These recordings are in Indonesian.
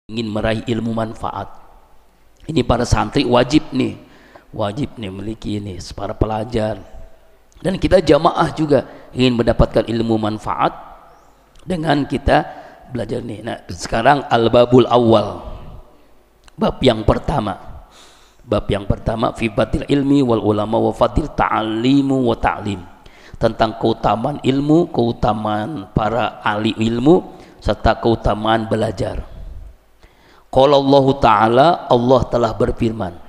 ingin meraih ilmu manfaat. Ini para santri wajib nih memiliki ini, para pelajar. Dan kita jamaah juga ingin mendapatkan ilmu manfaat dengan kita belajar nih. Nah, sekarang al-babul awal, bab yang pertama. Bab yang pertama fi batil ilmi wal ulama wa fadil ta'alimu wa ta'lim. Tentang keutamaan ilmu, keutamaan para ahli ilmu serta keutamaan belajar. Qala Allah Ta'ala, Allah telah berfirman,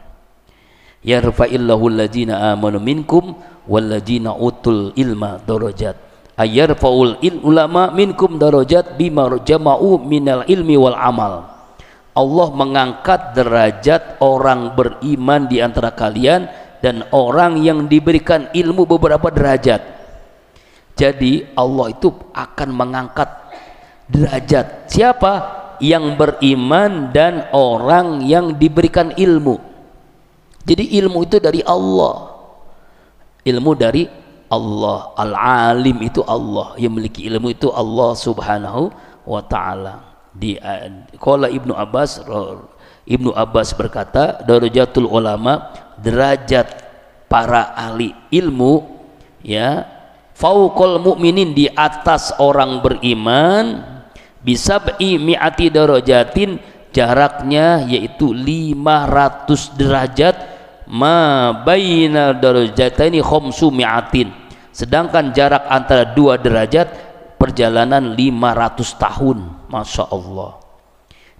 yarfa'illahu alladzina amanu minkum walladzina utul ilma darajat. Ayarfa'ul ulama minkum darajat bima jama'u minal ilmi wal amal. Allah mengangkat derajat orang beriman di antara kalian dan orang yang diberikan ilmu beberapa derajat. Jadi Allah itu akan mengangkat derajat siapa? Yang beriman dan orang yang diberikan ilmu. Jadi ilmu itu dari Allah. Ilmu dari Allah. Al-alim itu Allah, yang memiliki ilmu itu Allah Subhanahu wa ta'ala. Qala Ibnu Abbas berkata, darajatul ulama, derajat para ahli ilmu, ya, fauqal mu'minin, di atas orang beriman, bisa mi'ati darajatin, jaraknya yaitu 500 derajat, ma baina darajataini khamsu mi'atin, sedangkan jarak antara dua derajat perjalanan 500 tahun. Masya Allah.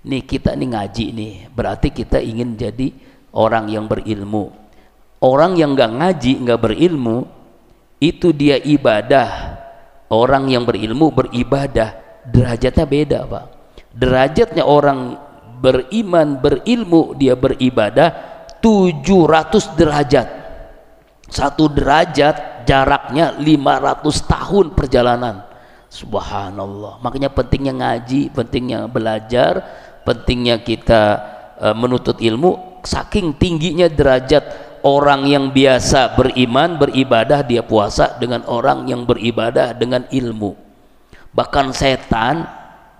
Nih kita nih ngaji nih, berarti kita ingin jadi orang yang berilmu. Orang yang nggak ngaji, nggak berilmu, itu dia ibadah. Orang yang berilmu beribadah, derajatnya beda, Pak. Derajatnya orang beriman, berilmu, dia beribadah 700 derajat. Satu derajat jaraknya 500 tahun perjalanan. Subhanallah. Makanya pentingnya ngaji, pentingnya belajar, pentingnya kita menuntut ilmu. Saking tingginya derajat orang yang biasa beriman, beribadah, dia puasa, dengan orang yang beribadah dengan ilmu. Bahkan setan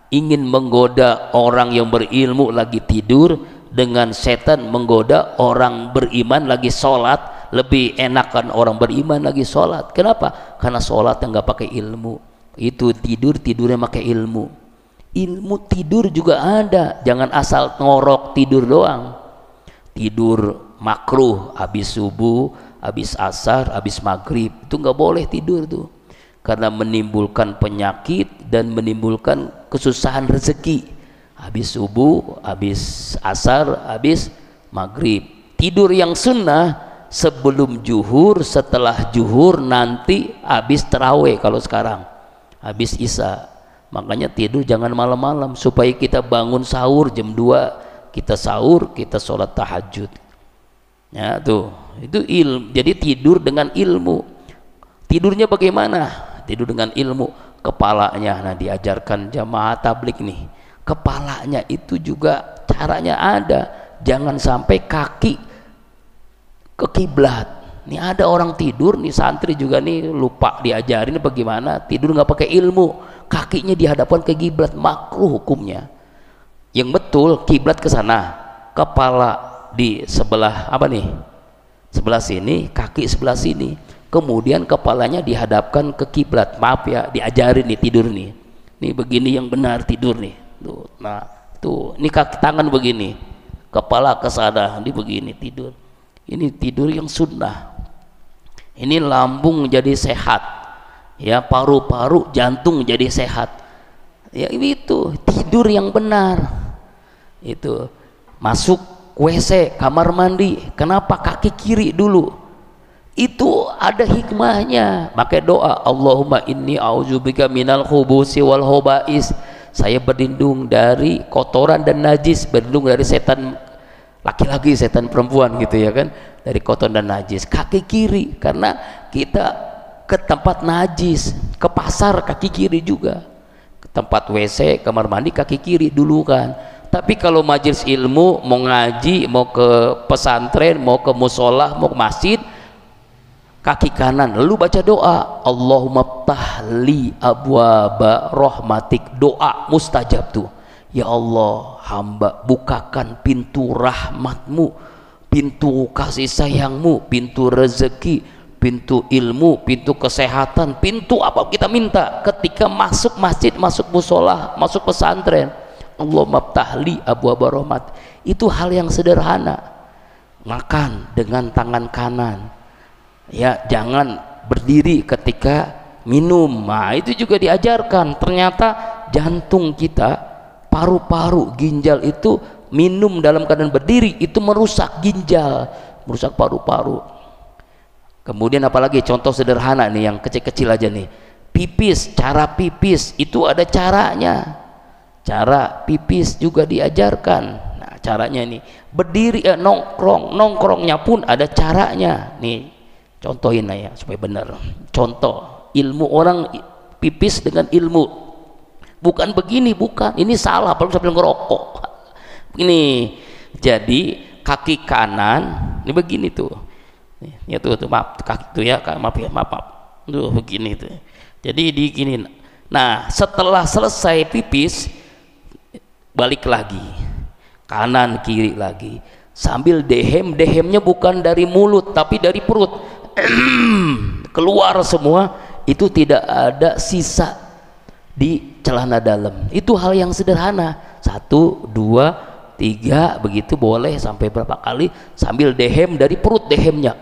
ingin menggoda orang yang berilmu lagi tidur, dengan setan menggoda orang beriman lagi sholat. Lebih enakan orang beriman lagi sholat. Kenapa? Karena sholat yang nggak pakai ilmu. Itu tidurnya pakai ilmu. Ilmu tidur juga ada. Jangan asal ngorok tidur doang. Tidur makruh habis subuh, habis asar, habis maghrib, itu nggak boleh tidur tuh, karena menimbulkan penyakit dan menimbulkan kesusahan rezeki. Habis subuh, habis asar, habis maghrib. Tidur yang sunnah sebelum juhur, setelah juhur, nanti habis tarawih. Kalau sekarang habis isya. Makanya tidur jangan malam-malam, supaya kita bangun sahur jam 2, kita sahur, kita sholat tahajud. Ya tuh, itu ilmu. Jadi tidur dengan ilmu. Tidurnya bagaimana? Tidur dengan ilmu. Kepalanya, nah diajarkan jamaah tablik nih, kepalanya itu juga caranya ada. Jangan sampai kaki ke kiblat. Nih ada orang tidur nih, santri juga nih, lupa diajarin bagaimana tidur nggak pakai ilmu, kakinya dihadapkan ke kiblat, makruh hukumnya. Yang betul kiblat ke sana, kepala di sebelah apa nih, sebelah sini, kaki sebelah sini, kemudian kepalanya dihadapkan ke kiblat. Maaf ya, diajarin nih tidur nih begini yang benar tidur nih tuh. Nah tuh, ini kaki tangan begini, kepala ke sana, ini begini tidur. Ini tidur yang sunnah. Ini lambung jadi sehat, ya, paru-paru, jantung jadi sehat, ya. Itu tidur yang benar. Itu masuk WC, kamar mandi, kenapa kaki kiri dulu? Itu ada hikmahnya. Pakai doa, Allahumma inni a'udzubika minal khubusi wal khobais. Saya berlindung dari kotoran dan najis, berlindung dari setan laki-laki, setan perempuan gitu ya kan, dari kotoran dan najis. Kaki kiri, karena kita ke tempat najis, ke pasar kaki kiri juga, ke tempat WC, kamar mandi kaki kiri dulu kan. Tapi kalau majelis ilmu, mau ngaji, mau ke pesantren, mau ke musola, mau ke masjid, kaki kanan, lalu baca doa, Allahumma ftahli abwaba rahmatik, doa mustajab tuh. Ya Allah, hamba bukakan pintu rahmatmu, pintu kasih sayangmu, pintu rezeki, pintu ilmu, pintu kesehatan, pintu apa kita minta ketika masuk masjid, masuk musola, masuk pesantren. Allahumma ftahli abwaaba rahmat. Itu hal yang sederhana. Makan dengan tangan kanan, ya, jangan berdiri ketika minum. Nah, itu juga diajarkan. Ternyata jantung kita, paru-paru, ginjal itu minum dalam keadaan berdiri itu merusak ginjal, merusak paru-paru. Kemudian apalagi contoh sederhana nih, yang kecil-kecil aja nih, pipis. Cara pipis itu ada caranya, cara pipis juga diajarkan. Nah, caranya nih berdiri, nongkrongnya pun ada caranya nih. Contohin ya supaya benar. Contoh ilmu orang pipis dengan ilmu, bukan begini, bukan, ini salah, perlu sambil ngerokok ini. Jadi kaki kanan ini begini tuh. Ya tuh maaf, kaki tuh ya, maaf tuh begini tuh. Jadi diginin. Nah, setelah selesai pipis balik lagi, kanan kiri lagi, sambil dehemnya bukan dari mulut tapi dari perut. Keluar semua, itu tidak ada sisa di celana dalam. Itu hal yang sederhana. 1, 2, 3 begitu boleh sampai berapa kali sambil dehem dari perut, dehemnya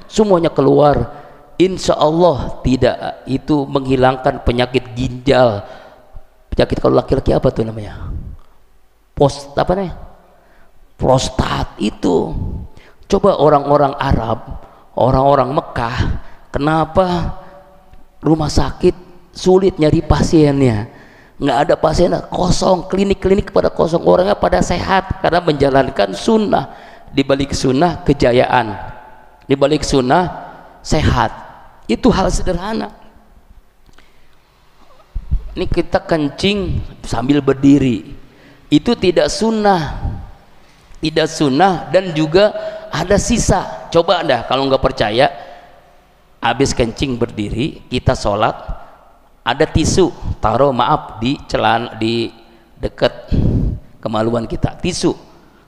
semuanya keluar. Insya Allah tidak itu menghilangkan penyakit ginjal. Penyakit kalau laki-laki apa tuh namanya? Prostat itu. Coba orang-orang Arab, orang-orang Mekah, kenapa rumah sakit sulit nyari pasiennya? Nggak ada pasien, kosong, klinik-klinik pada kosong, orangnya pada sehat karena menjalankan sunnah. Di balik sunnah kejayaan, di balik sunnah sehat. Itu hal sederhana. Ini kita kencing sambil berdiri, itu tidak sunnah, tidak sunnah, dan juga ada sisa. Coba dah kalau nggak percaya, habis kencing berdiri kita sholat, ada tisu, taruh maaf di celana, di dekat kemaluan kita, tisu,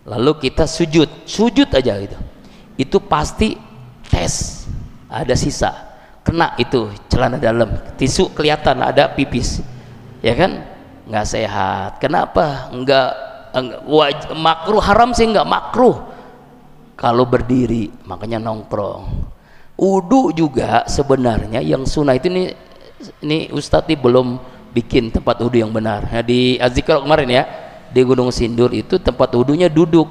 lalu kita sujud aja gitu, itu pasti tes ada sisa, kena itu celana dalam, tisu kelihatan ada pipis, ya kan? Nggak sehat. Kenapa? Nggak makruh, haram sih nggak makruh kalau berdiri, makanya nongkrong. Wudu juga sebenarnya yang sunnah itu ini Ustadz ini belum bikin tempat wudhu yang benar. Nah, di Az-Zikra kemarin ya, di Gunung Sindur itu tempat wudhunya duduk.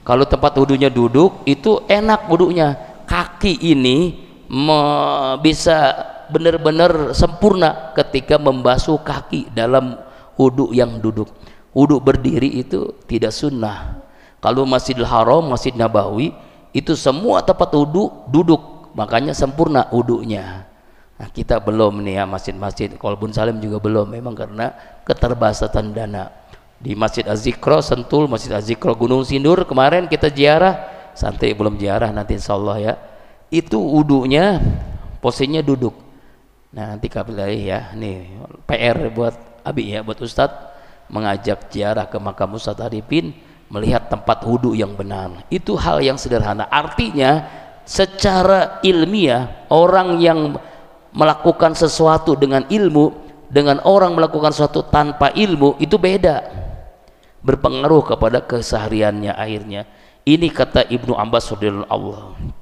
Kalau tempat wudhunya duduk itu enak wudhunya. Kaki ini bisa benar-benar sempurna ketika membasuh kaki dalam wudhu yang duduk. Wudhu berdiri itu tidak sunnah. Kalau Masjidil Haram, Masjid Nabawi itu semua tempat wudhu duduk, makanya sempurna wudhunya. Nah, kita belum nih ya, masjid-masjid Qalbun Salim juga belum, memang karena keterbatasan dana. Di Masjid Az-Zikra Sentul, Masjid Az-Zikra Gunung Sindur kemarin kita ziarah, santai belum ziarah nanti insyaallah ya. Itu wudunya posisinya duduk. Nah, nanti kapan ya, nih PR buat Abi ya, buat Ustadz, mengajak ziarah ke makam Ustadz Arifin, melihat tempat wudu yang benar. Itu hal yang sederhana. Artinya secara ilmiah, orang yang melakukan sesuatu dengan ilmu dengan orang melakukan sesuatu tanpa ilmu itu beda, berpengaruh kepada kesehariannya akhirnya. Ini kata Ibnu Abbas radhiyallahu anhu.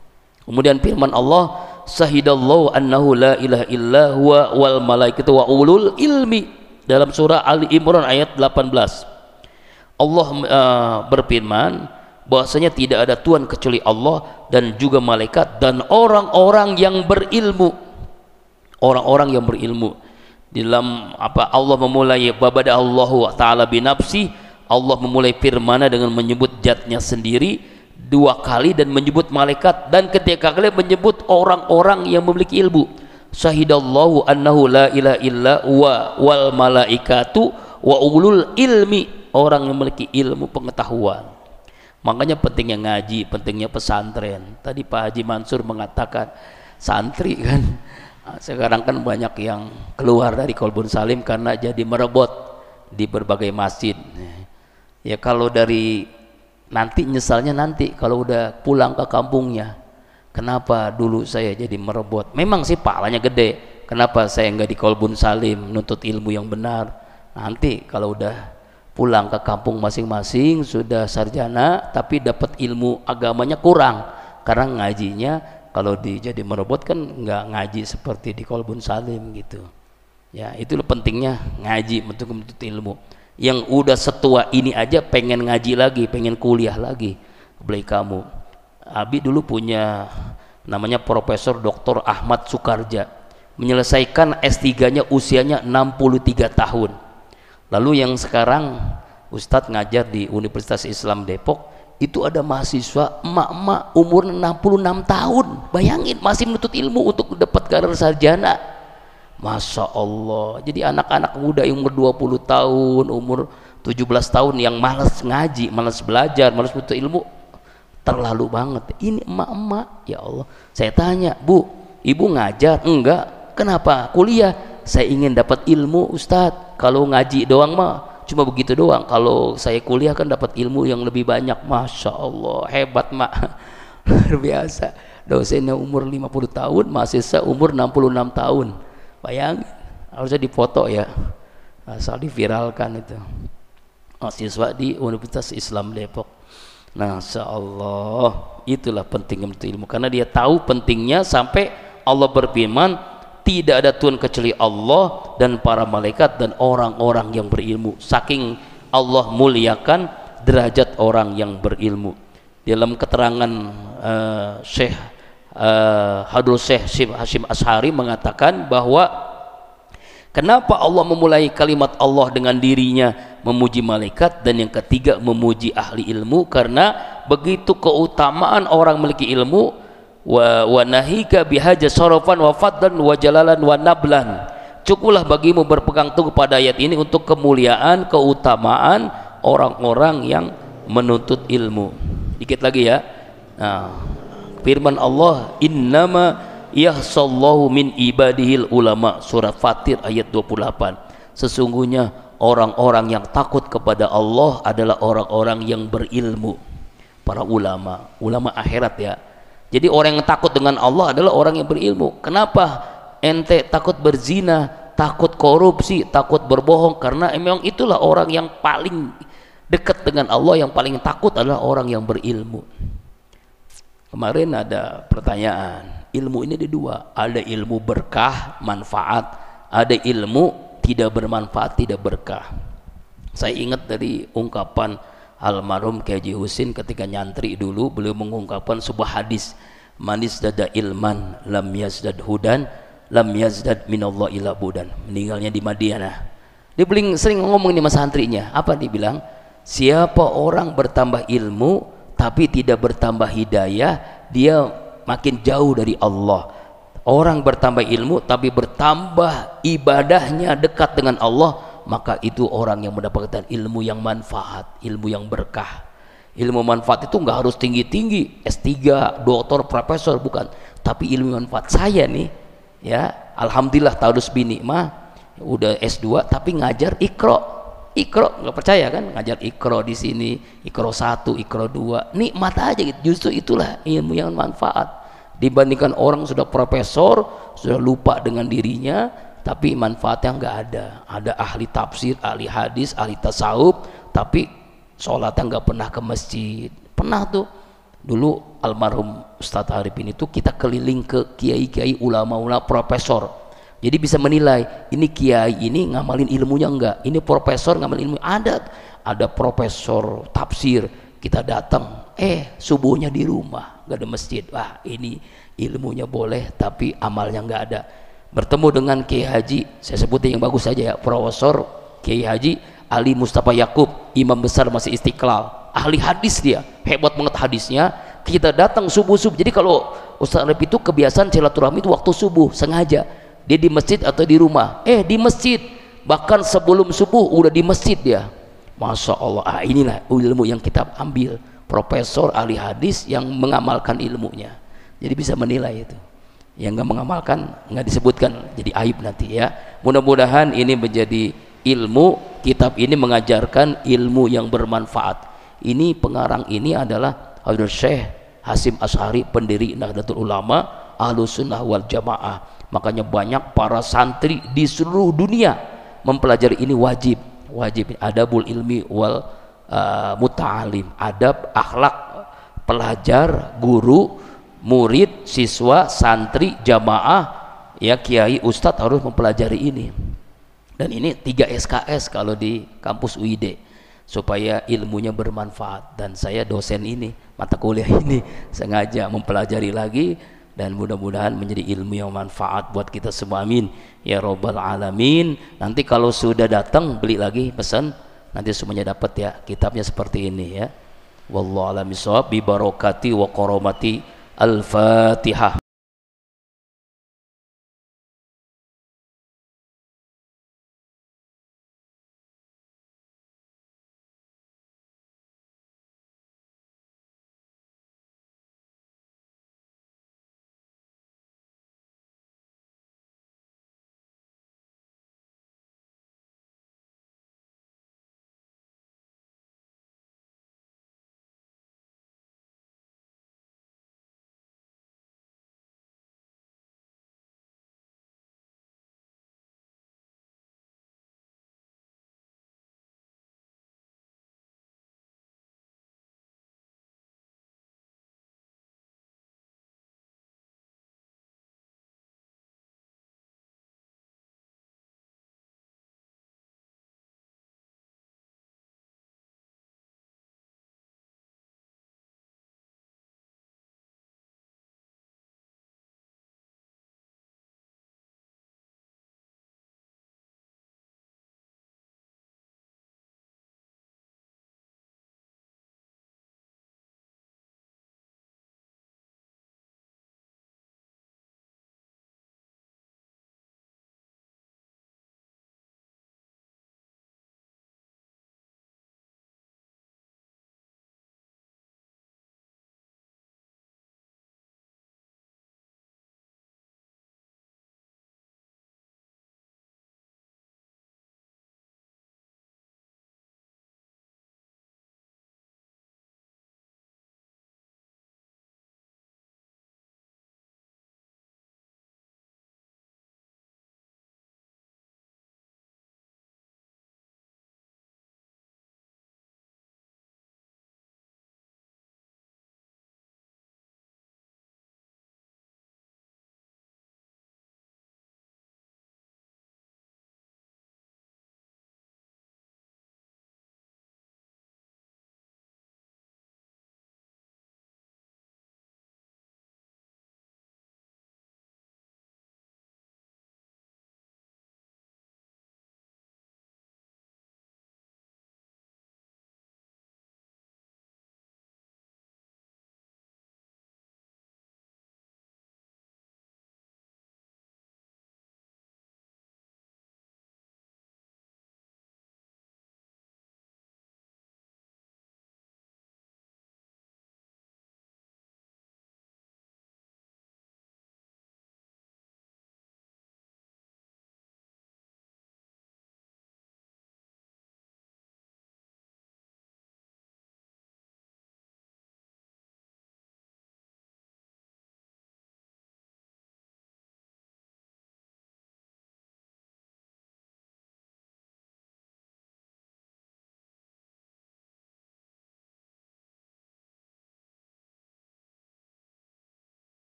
Kemudian firman Allah, sahidallahu annahu la ilaha illa huwa wal malaikatu wa ulul ilmi, dalam surah Ali Imran ayat 18. Allah berfirman bahwasanya tidak ada Tuhan kecuali Allah dan juga malaikat dan orang-orang yang berilmu. Orang-orang yang berilmu. Dalam apa Allah memulai babada Allahu taala binafsi, Allah memulai firman dengan menyebut zatnya sendiri 2 kali dan menyebut malaikat, dan ketiga kali menyebut orang-orang yang memiliki ilmu. Syahidallahu annahu la ilaha illa huwa wal malaikatu wa ulul ilmi, orang yang memiliki ilmu pengetahuan. Makanya pentingnya ngaji, pentingnya pesantren. Tadi Pak Haji Mansur mengatakan santri kan sekarang kan banyak yang keluar dari Qalbun Salim karena jadi merebut di berbagai masjid. Ya kalau dari nanti nyesalnya nanti kalau udah pulang ke kampungnya, kenapa dulu saya jadi merebut. Memang sih pahalanya gede, kenapa saya nggak di Kolbun Salim nuntut ilmu yang benar. Nanti kalau udah pulang ke kampung masing-masing sudah sarjana tapi dapat ilmu agamanya kurang, karena ngajinya kalau jadi merebut kan nggak ngaji seperti di Kolbun Salim gitu. Ya itulah pentingnya ngaji untuk menuntut ilmu. Yang udah setua ini aja pengen ngaji lagi, pengen kuliah lagi. Beli kamu, Abi dulu punya namanya Profesor Dr. Ahmad Sukarja, menyelesaikan S3-nya usianya 63 tahun. Lalu yang sekarang Ustadz ngajar di Universitas Islam Depok, itu ada mahasiswa emak-emak umur 66 tahun. Bayangin masih menuntut ilmu untuk dapat gelar sarjana. Masya Allah. Jadi anak-anak muda yang umur 20 tahun, umur 17 tahun yang malas ngaji, malas belajar, malas menuntut ilmu, terlalu banget. Ini emak-emak, ya Allah. Saya tanya, Bu, Ibu ngajar? Enggak. Kenapa? Kuliah. Saya ingin dapat ilmu, Ustadz. Kalau ngaji doang mah cuma begitu doang. Kalau saya kuliah kan dapat ilmu yang lebih banyak. Masya Allah, hebat mak. Luar biasa. Dosennya umur 50 tahun, mahasiswa umur 66 tahun. Bayangin, harusnya difoto ya, asal diviralkan itu. Mahasiswa di Universitas Islam Depok. Nah, Masya Allah, itulah pentingnya menuntut ilmu, karena dia tahu pentingnya sampai Allah berfirman, tidak ada Tuhan kecuali Allah dan para malaikat dan orang-orang yang berilmu. Saking Allah muliakan derajat orang yang berilmu. Dalam keterangan Syekh Hadrul Syekh Hashim Ash'ari mengatakan bahwa kenapa Allah memulai kalimat Allah dengan dirinya, memuji malaikat, dan yang ketiga memuji ahli ilmu, karena begitu keutamaan orang memiliki ilmu. Wa nahika bihaja sarafan wa fadlan wa jalalan wa nablan. Cukuplah bagimu berpegang teguh pada ayat ini untuk kemuliaan, keutamaan orang-orang yang menuntut ilmu. Dikit lagi ya. Nah, firman Allah, innama yahsallahu min ibadihil ulama, surat Fatir ayat 28. Sesungguhnya orang-orang yang takut kepada Allah adalah orang-orang yang berilmu, para ulama, ulama akhirat ya. Jadi orang yang takut dengan Allah adalah orang yang berilmu. Kenapa ente takut berzina, takut korupsi, takut berbohong? Karena memang itulah orang yang paling dekat dengan Allah, yang paling takut adalah orang yang berilmu. Kemarin ada pertanyaan, ilmu ini ada dua, ada ilmu berkah, manfaat, ada ilmu tidak bermanfaat, tidak berkah. Saya ingat dari ungkapan almarhum Kiai Haji Husin ketika nyantri dulu, beliau mengungkapkan sebuah hadis, manis dada ilman lam yazdad hudan lam yazdad minallah ila budan. Meninggalnya di Madinah. Dia sering ngomong ini sama santrinya, apa dia bilang? Siapa orang bertambah ilmu tapi tidak bertambah hidayah, dia makin jauh dari Allah. Orang bertambah ilmu tapi bertambah ibadahnya dekat dengan Allah, maka itu orang yang mendapatkan ilmu yang manfaat, ilmu yang berkah. Ilmu manfaat itu nggak harus tinggi-tinggi, S3, doktor, profesor, bukan. Tapi ilmu manfaat saya nih, ya, alhamdulillah taurus bini mah udah S2 tapi ngajar Iqra. Iqra, nggak percaya kan? Ngajar Iqra di sini, Iqra 1, Iqra 2, nikmat aja gitu. Justru itulah ilmu yang manfaat. Dibandingkan orang sudah profesor, sudah lupa dengan dirinya, tapi manfaatnya nggak ada. Ada ahli tafsir, ahli hadis, ahli tasawuf, tapi sholatnya nggak pernah ke masjid. Pernah tuh dulu almarhum Ustadz Arifin itu kita keliling ke kiai-kiai, ulama-ulama, profesor. Jadi bisa menilai ini kiai ini ngamalin ilmunya enggak, ini profesor ngamalin ilmu. Ada profesor tafsir, kita datang, subuhnya di rumah nggak ada masjid. Wah, ini ilmunya boleh tapi amalnya nggak ada. Bertemu dengan Kiai Haji, saya sebutin yang bagus saja ya, Profesor Kiai Haji Ali Mustafa Yakub, imam besar Masjid Istiqlal, ahli hadis, dia hebat banget hadisnya. Kita datang subuh-subuh. Jadi kalau Ustaz Arif itu kebiasaan silaturahmi itu waktu subuh, sengaja dia di masjid atau di rumah. Di masjid, bahkan sebelum subuh udah di masjid dia. Masya Allah. Inilah ilmu yang kita ambil, profesor ahli hadis yang mengamalkan ilmunya. Jadi bisa menilai itu. Yang nggak mengamalkan nggak disebutkan, jadi aib nanti ya. Mudah-mudahan ini menjadi ilmu. Kitab ini mengajarkan ilmu yang bermanfaat. Ini pengarang ini adalah Habib Syekh Hasyim Asy'ari, pendiri Nahdlatul Ulama Ahlus Sunnah wal Jamaah. Makanya banyak para santri di seluruh dunia mempelajari ini. Wajib adabul ilmi wal muta'alim, adab akhlak pelajar, guru, murid, siswa, santri, jamaah, ya kiai, ustadz harus mempelajari ini. Dan ini 3 SKS kalau di kampus UID, supaya ilmunya bermanfaat. Dan saya dosen ini, mata kuliah ini sengaja mempelajari lagi, dan mudah-mudahan menjadi ilmu yang manfaat buat kita semua, amin ya robbal alamin. Nanti kalau sudah datang beli lagi, pesan, nanti semuanya dapat ya kitabnya seperti ini ya. Wallahu a'lam bishawab, bi barakati wa karamati al-Fatihah.